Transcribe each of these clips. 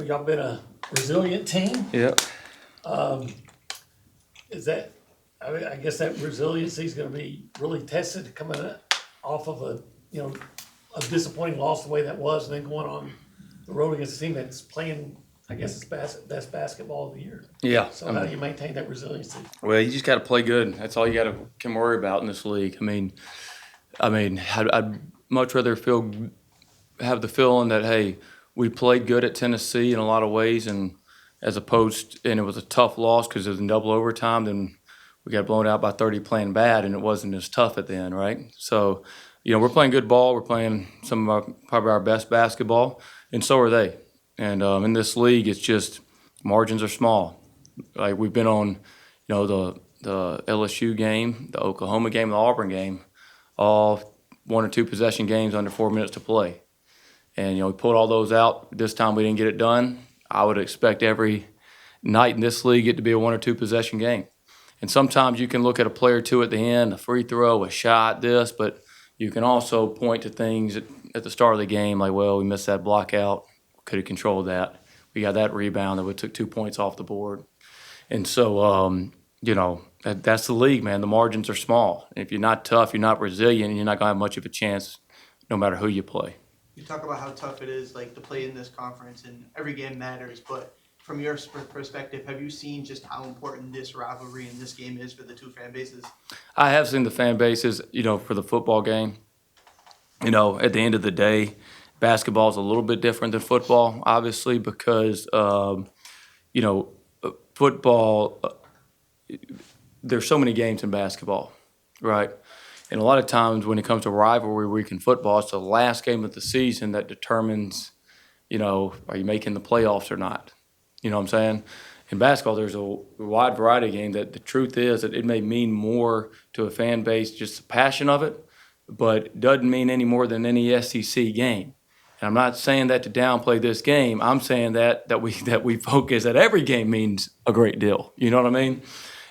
y'all been a resilient team. Yep. Is that, I guess that resiliency is gonna be really tested coming off of a disappointing loss the way that was, and then going on the road against a team that's playing, I guess, its best basketball of the year. Yeah. So how do you maintain that resiliency? Well, you just got to play good. That's all you can worry about in this league. I'd much rather have the feeling that, hey, we played good at Tennessee in a lot of ways, and it was a tough loss because it was in double overtime. Then we got blown out by 30 playing bad, and it wasn't as tough at the end, right? So, we're playing good ball. We're playing probably our best basketball, and so are they. And in this league, it's just margins are small. Like we've been on, the LSU game, the Oklahoma game, the Auburn game, all 1 or 2 possession games under 4 minutes to play. And, we pulled all those out. This time we didn't get it done. I would expect every night in this league it to be a 1 or 2 possession game. And sometimes you can look at a play or two at the end, a free throw, a shot, but you can also point to things at the start of the game like, well, we missed that block out. Could have controlled that. We got that rebound that we took 2 points off the board. And so, that's the league, man. The margins are small. And if you're not tough, you're not resilient, you're not going to have much of a chance no matter who you play. You talk about how tough it is, to play in this conference, and every game matters. But from your perspective, have you seen just how important this rivalry and this game is for the two fan bases? I have seen the fan bases, for the football game. At the end of the day, basketball is a little bit different than football, obviously, because, football, there's so many games in basketball, right? And a lot of times when it comes to rivalry week in football, it's the last game of the season that determines, are you making the playoffs or not? You know what I'm saying? In basketball, there's a wide variety of games that the truth is that it may mean more to a fan base, just the passion of it, but it doesn't mean any more than any SEC game. And I'm not saying that to downplay this game. I'm saying that we focus that every game means a great deal. You know what I mean?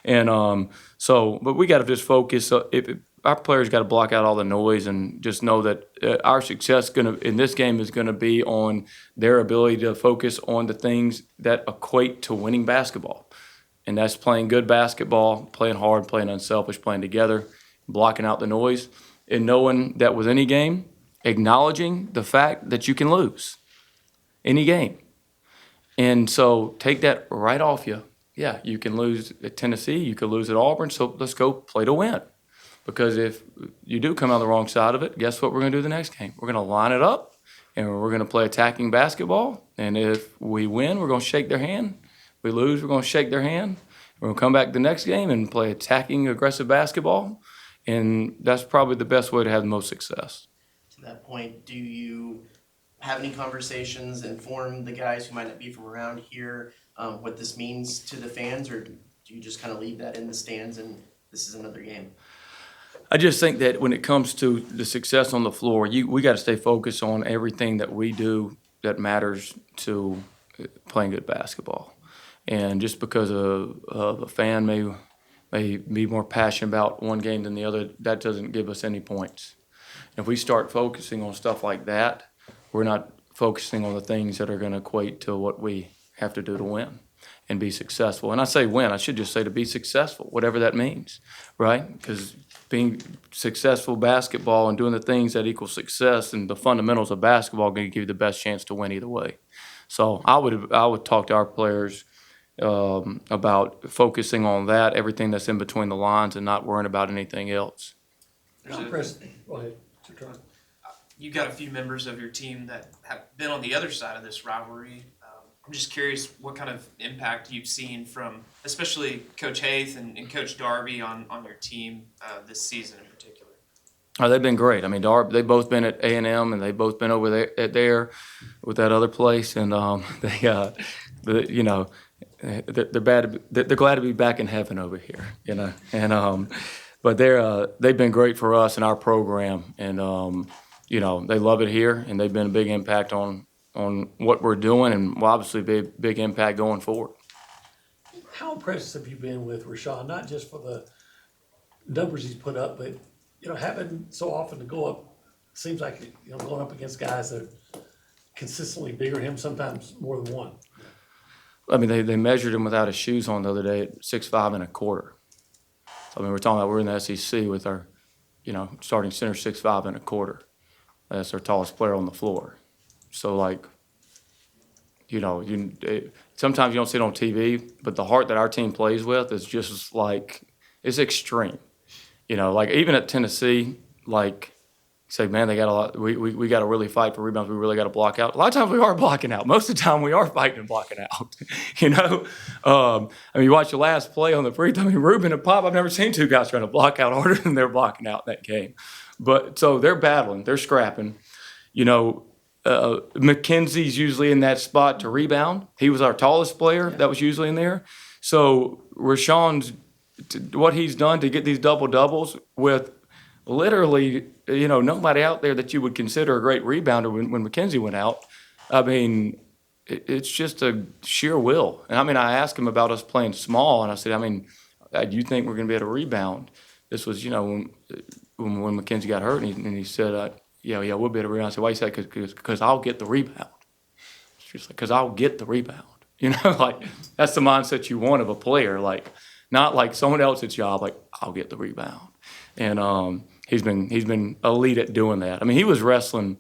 And but we got to just focus. If our players got to block out all the noise and just know that our success in this game is going to be on their ability to focus on the things that equate to winning basketball. And that's playing good basketball, playing hard, playing unselfish, playing together, blocking out the noise, and knowing that with any game, acknowledging the fact that you can lose any game. And so take that right off you. Yeah, you can lose at Tennessee, you could lose at Auburn, so let's go play to win. Because if you do come out the wrong side of it, guess what we're going to do the next game? We're going to line it up, and we're going to play attacking basketball. And if we win, we're going to shake their hand. If we lose, we're going to shake their hand. We're going to come back the next game and play attacking, aggressive basketball. And that's probably the best way to have the most success. To that point, do you have any conversations, inform the guys who might not be from around here what this means to the fans, or do you just kind of leave that in the stands and this is another game? I just think that when it comes to the success on the floor, we got to stay focused on everything that we do that matters to playing good basketball. And just because a fan may be more passionate about one game than the other, that doesn't give us any points. If we start focusing on stuff like that, we're not focusing on the things that are going to equate to what we have to do to win and be successful. And I say win, I should just say to be successful, whatever that means, right? Because being successful basketball and doing the things that equal success and the fundamentals of basketball are going to give you the best chance to win either way. So I would talk to our players about focusing on that, everything that's in between the lines, and not worrying about anything else. Go ahead. You've got a few members of your team that have been on the other side of this rivalry. I'm just curious what kind of impact you've seen from, especially Coach Haith and Coach Darby on your team this season in particular. Oh, they've been great. I mean, they've both been at A&M, and they've both been over there with that other place, and they're glad to be back in heaven over here, And but they've been great for us in our program, and they love it here, and they've been a big impact on what we're doing, and will obviously be a big impact going forward. How impressed have you been with Rashawn, not just for the numbers he's put up, but having so often to go up, seems like going up against guys that consistently bigger than him, sometimes more than one. I mean, they measured him without his shoes on the other day at 6'5" and a quarter. I mean, we're in the SEC with our, starting center 6'5" and a quarter. That's our tallest player on the floor. So, like, sometimes you don't see it on TV, but the heart that our team plays with is just like, it's extreme. Like even at Tennessee, like, say, man, they got a lot. We got to really fight for rebounds. We really got to block out. A lot of times we are blocking out. Most of the time we are fighting and blocking out. I mean, you watch the last play on the free throw. I mean, Ruben and Pop. I've never seen two guys trying to block out harder than they're blocking out in that game. But so they're battling. They're scrapping. McKenzie's usually in that spot to rebound. He was our tallest player. That was usually in there. So Rashawn's what he's done to get these double doubles with literally, nobody out there that you would consider a great rebounder when McKenzie went out. I mean, it's just a sheer will. And I mean, I asked him about us playing small, and I said, do you think we're going to be able to rebound? This was, when McKenzie got hurt, and he said, yeah, we'll be able to rebound. I said, why? He said, because I'll get the rebound. It's just like, because I'll get the rebound. Like, that's the mindset you want of a player. Like, not like someone else's job, like, I'll get the rebound. And he's been elite at doing that. I mean, he was wrestling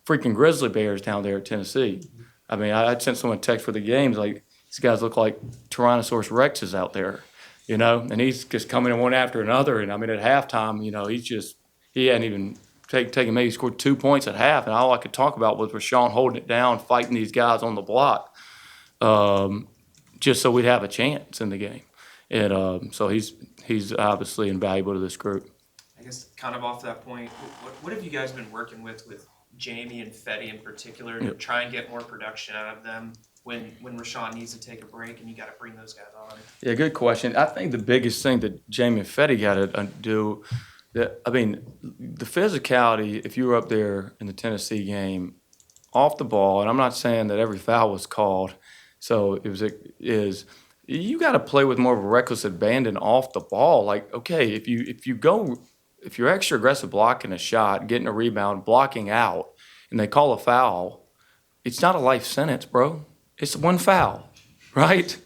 freaking grizzly bears down there at Tennessee. I mean, I sent someone a text for the games, like, these guys look like Tyrannosaurus Rexes out there, and he's just coming in one after another. And I mean, at halftime, he hadn't even taken, maybe scored 2 points at half. And all I could talk about was Rashawn holding it down, fighting these guys on the block, just so we'd have a chance in the game. And so he's obviously invaluable to this group. I guess kind of off that point, what have you guys been working with Jamie and Fetty in particular to try and get more production out of them when Rashawn needs to take a break and you got to bring those guys on? Yeah, good question. I think the biggest thing that Jamie and Fetty got to do, the physicality, if you were up there in the Tennessee game, off the ball, and I'm not saying that every foul was called, so you got to play with more of a reckless abandon off the ball. Like, okay, if you're extra aggressive blocking a shot, getting a rebound, blocking out, and they call a foul, it's not a life sentence, bro. It's one foul, right?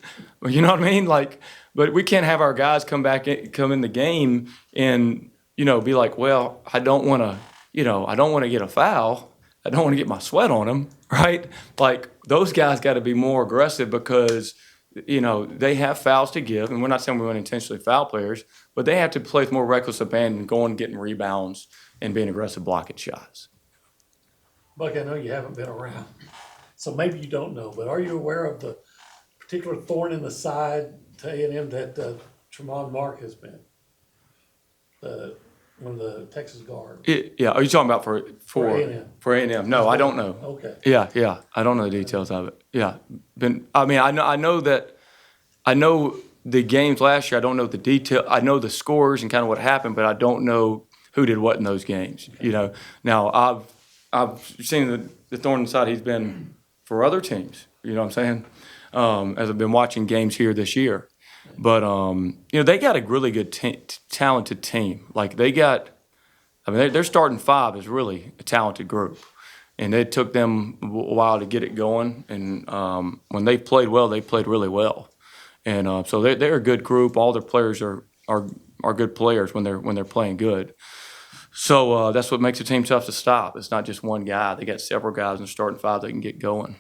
You know what I mean? Like, but we can't have our guys come in the game and be like, well, I don't want to get a foul. I don't want to get my sweat on them, right? Like, those guys got to be more aggressive because they have fouls to give, and we're not saying we want to intentionally foul players, but they have to play with more reckless abandon, going and getting rebounds and being aggressive blocking shots. Buck, I know you haven't been around, so maybe you don't know, but are you aware of the particular thorn in the side to A&M that Tremont Mark has been? One of the Texas guard. Yeah, are you talking about for A&M? For A&M? No, I don't know. Okay. Yeah, I don't know the details of it. Yeah, I know the games last year. I don't know the detail. I know the scores and kind of what happened, but I don't know who did what in those games. Now I've seen the thorn in the side he's been for other teams. You know what I'm saying? As I've been watching games here this year. But, they got a really good, talented team. Like, their starting five is really a talented group. And it took them a while to get it going. And when they played well, they played really well. And so they're a good group. All their players are good players when they're playing good. So that's what makes a team tough to stop. It's not just one guy. They got several guys in the starting five that can get going.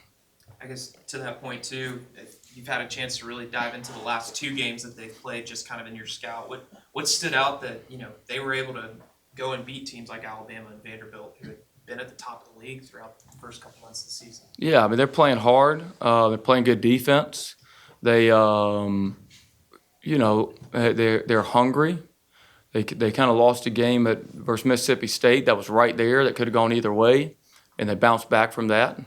I guess to that point, too, you've had a chance to really dive into the last two games that they've played just kind of in your scout. What stood out that, they were able to go and beat teams like Alabama and Vanderbilt who had been at the top of the league throughout the first couple months of the season? Yeah, they're playing hard. They're playing good defense. They, they're hungry. They kind of lost a game versus Mississippi State that was right there that could have gone either way, and they bounced back from that.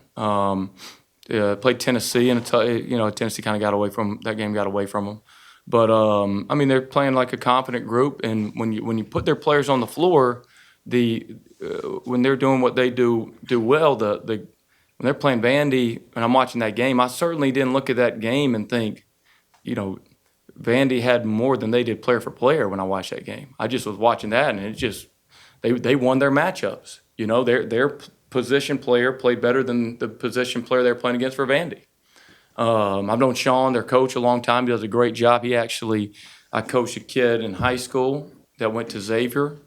Played Tennessee, and Tennessee kind of got away from that game. Got away from them, but they're playing like a confident group. And when you put their players on the floor, when they're doing what they do well, when they're playing Vandy, and I'm watching that game, I certainly didn't look at that game and think, Vandy had more than they did player for player when I watched that game. I just was watching that, and it just they won their matchups. position player played better than the position player they were playing against for Vandy. I've known Sean, their coach, a long time. He does a great job. I coached a kid in high school that went to Xavier,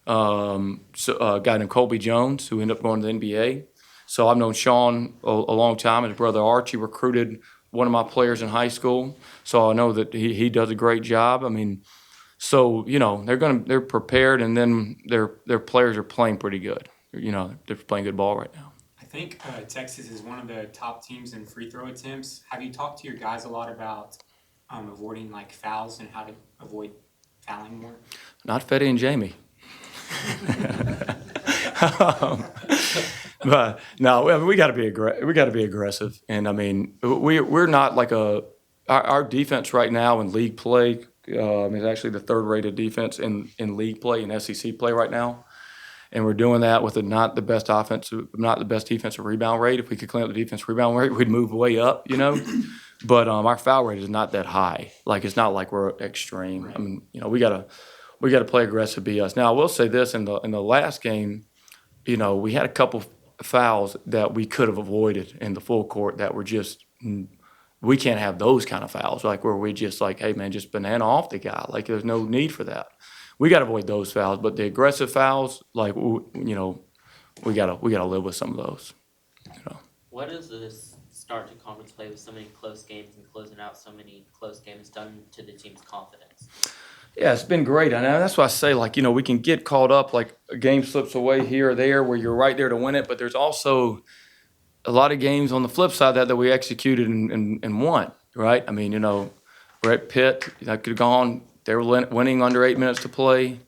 a guy named Colby Jones, who ended up going to the NBA. So I've known Sean a long time. His brother Archie recruited one of my players in high school, so I know that he does a great job. I mean, so they're prepared, and then their players are playing pretty good. They're playing good ball right now. I think Texas is one of the top teams in free throw attempts. Have you talked to your guys a lot about avoiding like fouls and how to avoid fouling more? Not Fetty and Jamie. But no, I mean, we got to be aggressive, and I mean, we're not like our defense right now in league play is actually the third-rated defense in league play and SEC play right now, and we're doing that with not the best defensive rebound rate. If we could clean up the defensive rebound rate, we'd move way up, But our foul rate is not that high. Like, it's not like we're extreme. Right. I mean, we gotta play aggressive, be us. Now, I will say this: in the last game, we had a couple fouls that we could have avoided in the full court that were just, we can't have those kind of fouls, like where we just like, hey man, just banana off the guy. Like, there's no need for that. We got to avoid those fouls, but the aggressive fouls, like, we gotta live with some of those. What does this start to conference play with so many close games and closing out so many close games done to the team's confidence? Yeah, it's been great. And that's why I say, like, we can get caught up, like a game slips away here or there where you're right there to win it. But there's also a lot of games on the flip side that we executed and won, right? I mean, we're at Pitt. That could have gone. They were winning under 8 minutes to play.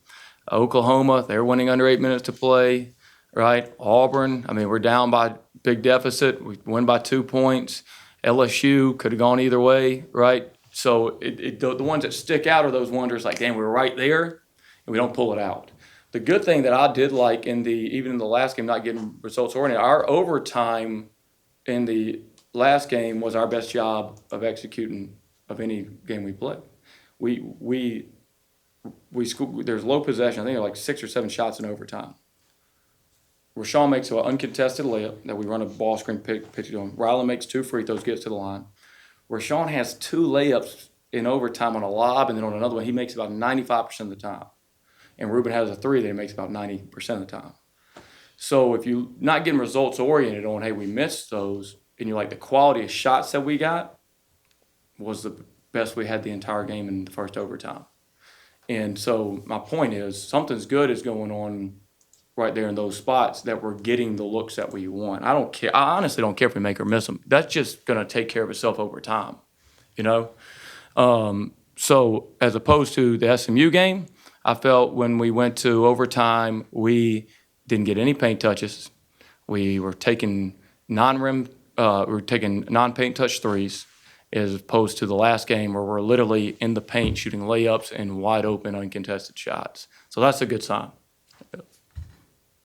Oklahoma, they were winning under 8 minutes to play, right? Auburn, I mean, we're down by big deficit. We win by 2 points. LSU could have gone either way, right? So the ones that stick out are those ones where it's like, damn, we were right there, and we don't pull it out. The good thing that I did like even in the last game, not getting results oriented, our overtime in the last game was our best job of executing of any game we played. We scored, there's low possession. I think there are like 6 or 7 shots in overtime. Rashawn makes an uncontested layup that we run a ball screen pitch on. Rylan makes 2 free throws, gets to the line. Rashawn has 2 layups in overtime on a lob, and then on another one, he makes about 95% of the time. And Ruben has a 3 that he makes about 90% of the time. So if you're not getting results oriented on, hey, we missed those, and you're like, the quality of shots that we got was the best we had the entire game in the first overtime. And so my point is, something's good is going on right there in those spots that we're getting the looks that we want. I don't care. I honestly don't care if we make or miss them. That's just going to take care of itself over time, So as opposed to the SMU game, I felt when we went to overtime, we didn't get any paint touches. We were taking non-paint touch threes, as opposed to the last game where we're literally in the paint shooting layups and wide open uncontested shots. So that's a good sign.